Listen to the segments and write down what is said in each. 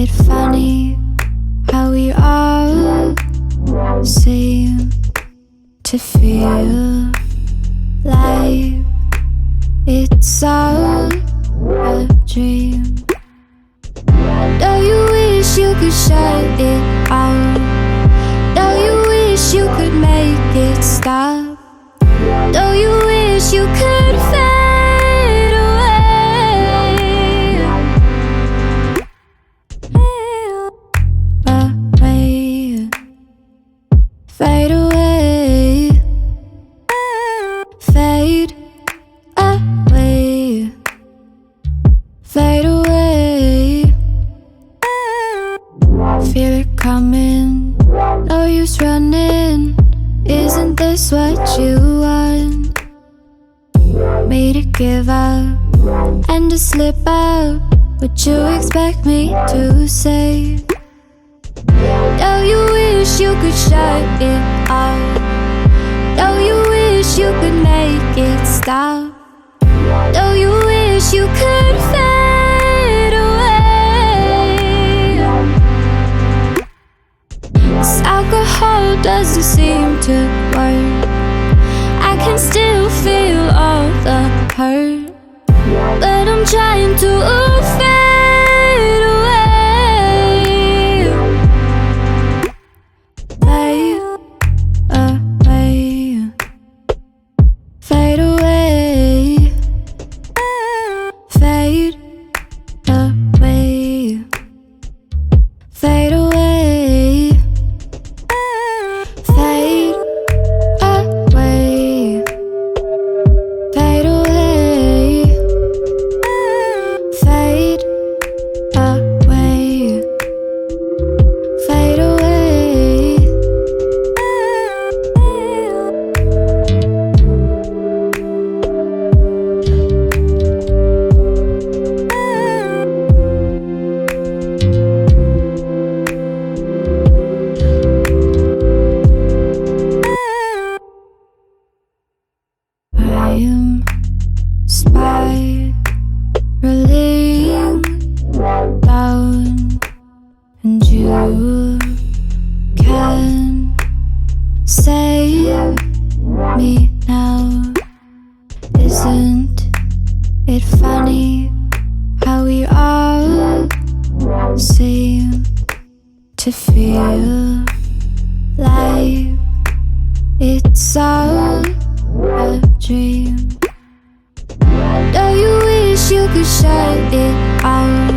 it funny how we all seem to feel like it's all a dream? Don't you wish you could shut it out? Don't you wish you could make it stop? Don't you wish you could fade away? Away. Fade away. Fade away. Fade away. Feel it coming, no use running. Isn't this what you want? Me to give up and to slip out. Would you expect me to say? Don't you wish you could shut it off? Don't you wish you could make it stop? Don't you wish you could fade away? This alcohol doesn't seem to work. I can still feel all the hurt, but I'm trying to fade away. Fade away. Fade away. Fade away. Fade away. Fade away. Fade away. Fade away. Fade away. I am spiraling down, and you can save me now. Isn't it funny how we all seem to feel like it's all a dream? Don't you wish you could shut it out?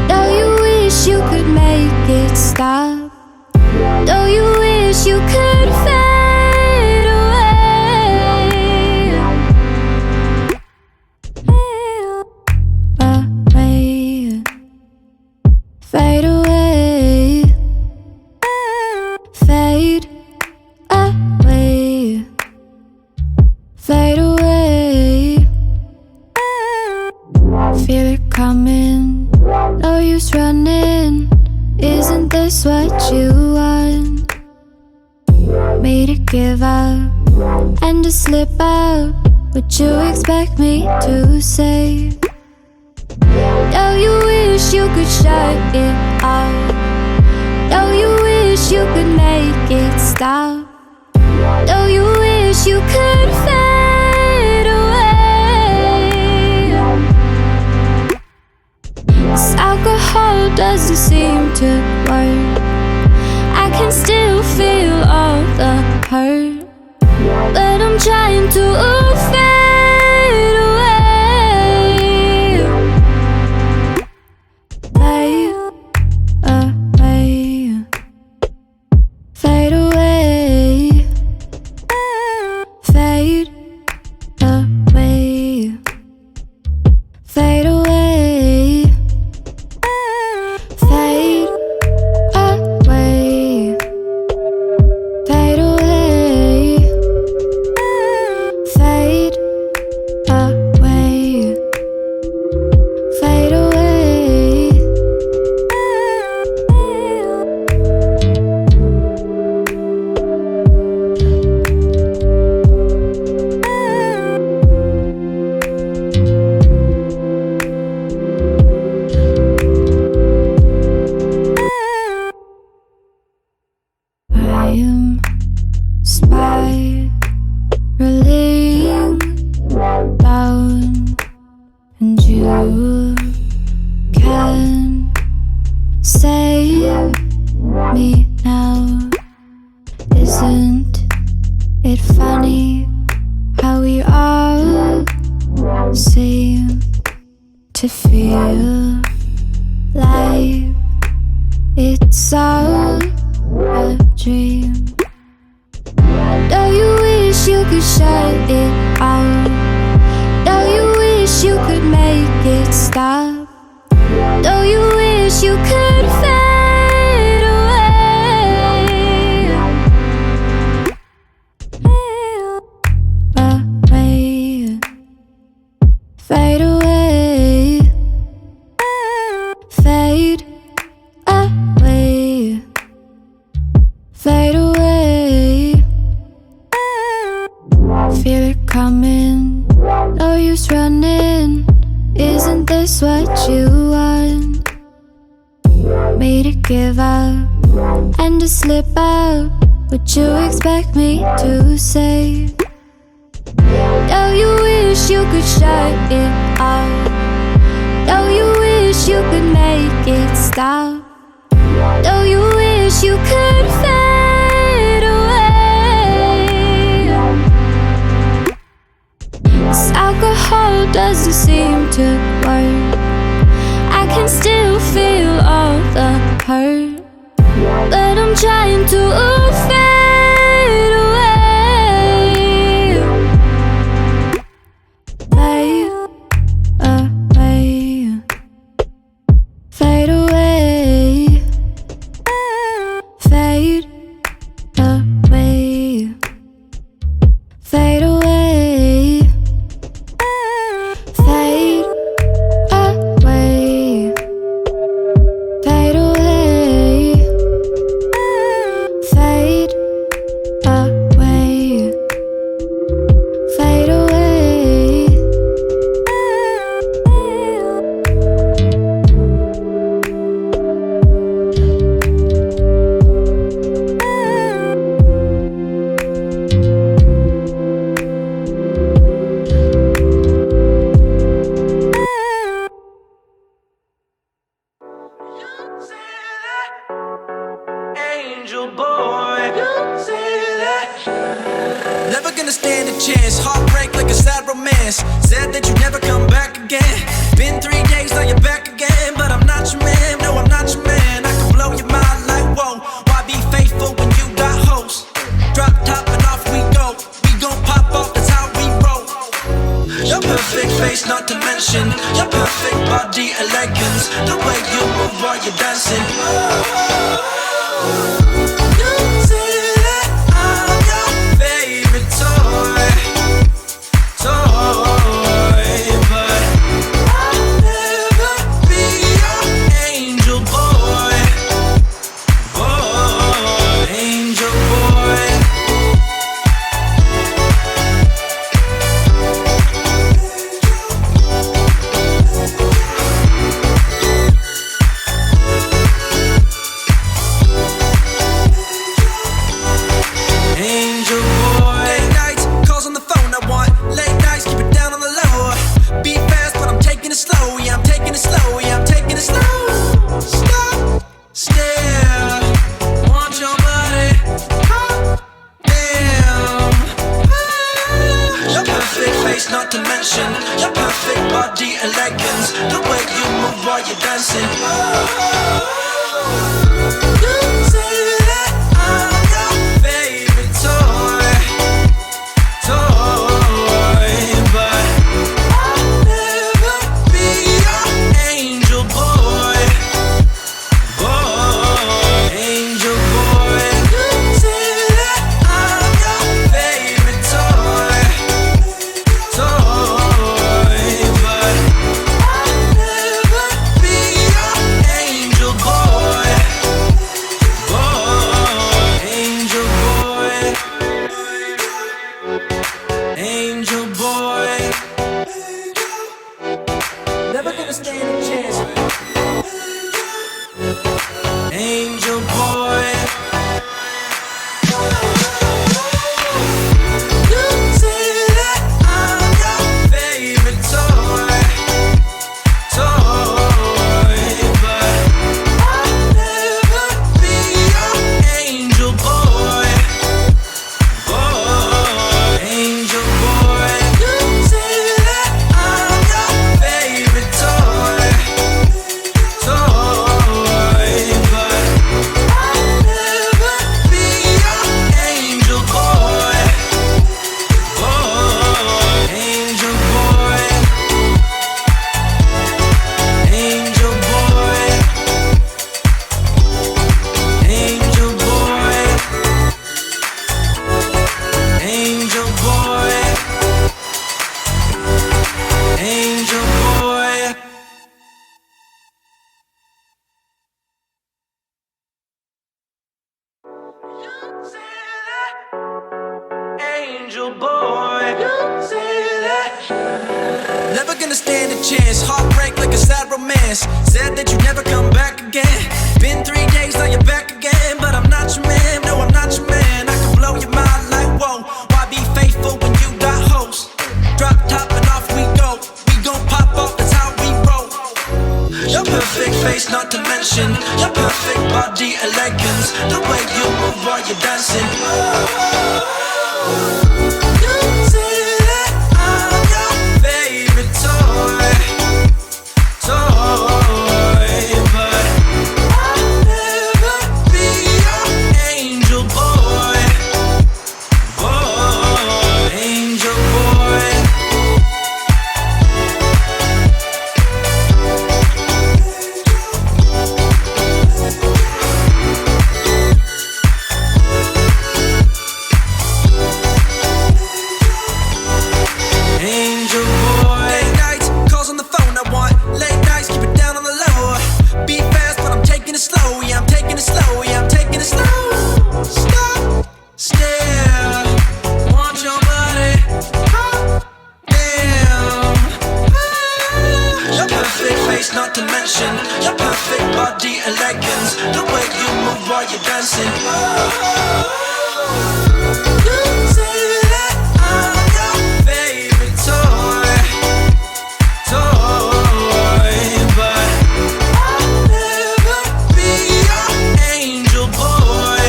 Don't you wish you could make it stop? Don't you wish you could fade away? Away. Fade away. Fade away. Fade away. Feel it coming, no use running. Isn't this what you want? Me to give up and to slip out. Would you expect me to say? Don't you wish you could shut it off? Don't you wish you could make it stop? Don't you wish you could fade away? This alcohol doesn't seem to work. I can still feel all the hurt, but I'm trying to fade away. Fade away. Fade away. Fade away. Fade away. Fade away. Fade away. Fade real life. It's all a dream. Don't you wish you could shut it off? Don't you wish you could make it stop? Don't you wish you could fade away? Away. Fade away. Fade away. Fade away. Feel it coming, no use running. Isn't this what you want? Me to give up and to slip out. Would you expect me to say? Don't you wish you could shut it off? Don't you wish you could make it stop? Don't you wish you could fade away? This alcohol doesn't seem to work. I can still feel all the hurt, but I'm trying to fade away. Fade away. Fade away. Fade away. Fade away. Fade away. Fade away. Fade away. Fade away. Angel boy, you say that. Never gonna stand a chance. Heartbreak like a sad romance. Said that you never come back again. Been 3 days, now you're back again. But I'm not your man, no, I'm not your man. I can blow your mind like whoa. Why be faithful when you got hoes? Drop top and off we go. We gon' pop off, that's how we roll. Your perfect face, not to mention your perfect body elegance. The way you move while you're dancing. You say that I'm your favorite toy, but I'll never be your angel boy, angel boy. Angel boy. Late nights, calls on the phone, I want late nights, keep it down on the low. Be fast, but I'm taking it slow. Yeah, I'm taking it slow. Yeah, I'm taking it slow. Stop, stare, want your body. Hot damn. Your perfect face, not to mention your perfect body elegance. The way you move while you're dancing. You say that I'm your favorite toy, but I'll never be your angel boy, angel boy. You say that I'm your favorite toy, but I'll never be your angel boy, angel boy, angel boy. Never gonna stand a chance. Angel boy. You say that I'm your favorite toy, but I'll never be your angel boy, angel boy. You say that I'm your favorite toy, chance. Heartbreak like a sad romance. Said that you'd never come back again. Been 3 days, now you're back again. But I'm not your man, no, I'm not your man. I can blow your mind like whoa. Why be faithful when you got hoes? Drop top and off we go. We gon' pop off, that's how we roll. Your perfect face, not to mention your perfect body elegance. The way you move while you're dancing. You say that I'm your favorite toy, but I'll never be your angel boy, angel boy. Angel boy. Late nights, calls on the phone, I want late nights, keep it down on the low. Be fast, but I'm taking it slow. Yeah, I'm taking it slow. Yeah, I'm taking it slow. Stop, stare. Want your body. Hot damn. Your perfect face, not to mention your perfect body elegance. The way you move while you're dancing. You say that I'm your favorite toy, but I'll never be your angel boy,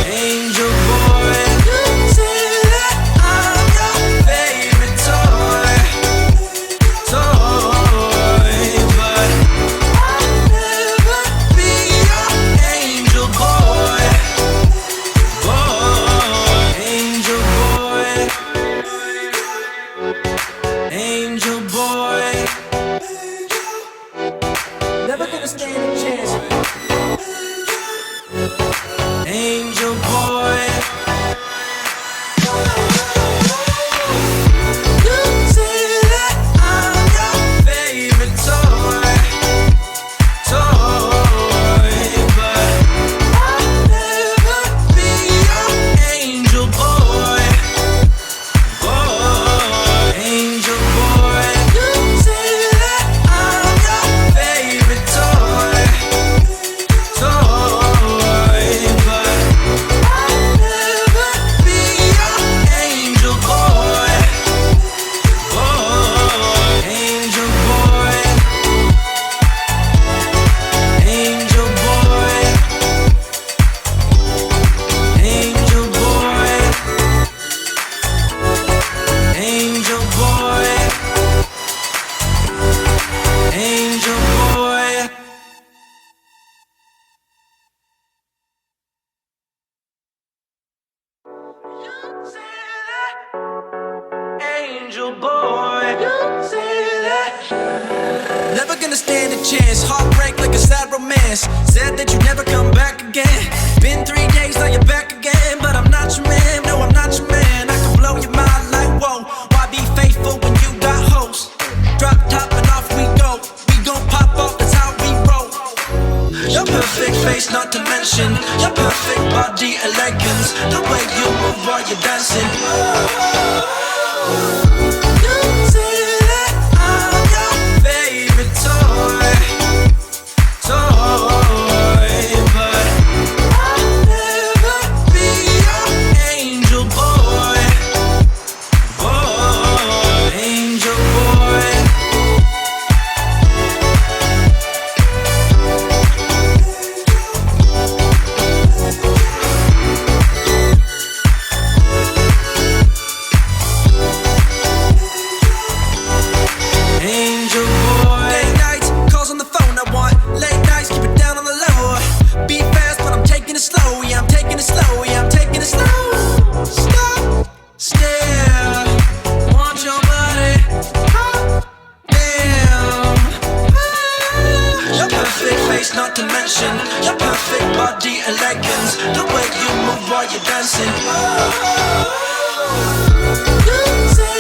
angel boy. You say that I'm your favorite toy, but I'll never be your angel boy, angel boy, angel boy. Never gonna stand a chance. Angel boy. You say that I'm your favorite toy, but I'll never be your angel boy, angel boy. You say that I'm your favorite toy, but I'll never be your angel boy, angel boy, angel boy, angel boy, angel boy, angel boy. Angel boy, you say that. Never gonna stand a chance. Heartbreak like a sad romance. Said that you'd never come back again. Been 3 days, now you're back again. But I'm not your man, no, I'm not your man. I can blow your mind like whoa. Why be faithful when you got hoes? Drop top and off we go. We gon' pop off, that's how we roll. Your perfect face, not to mention your perfect body elegance. The way you move while you're dancing. You say that I'm your favorite toy, but I'll never be your angel boy, angel boy. Angel boy. Late nights, calls on the phone, I want late nights, keep it down on the low. Be fast, but I'm taking it slow. Yeah, I'm taking it slow. Yeah, I'm taking it slow. Stop, stare. Want your body. Hot damn. Your perfect face, not to mention your perfect body elegance. The way you move while you're dancing. You say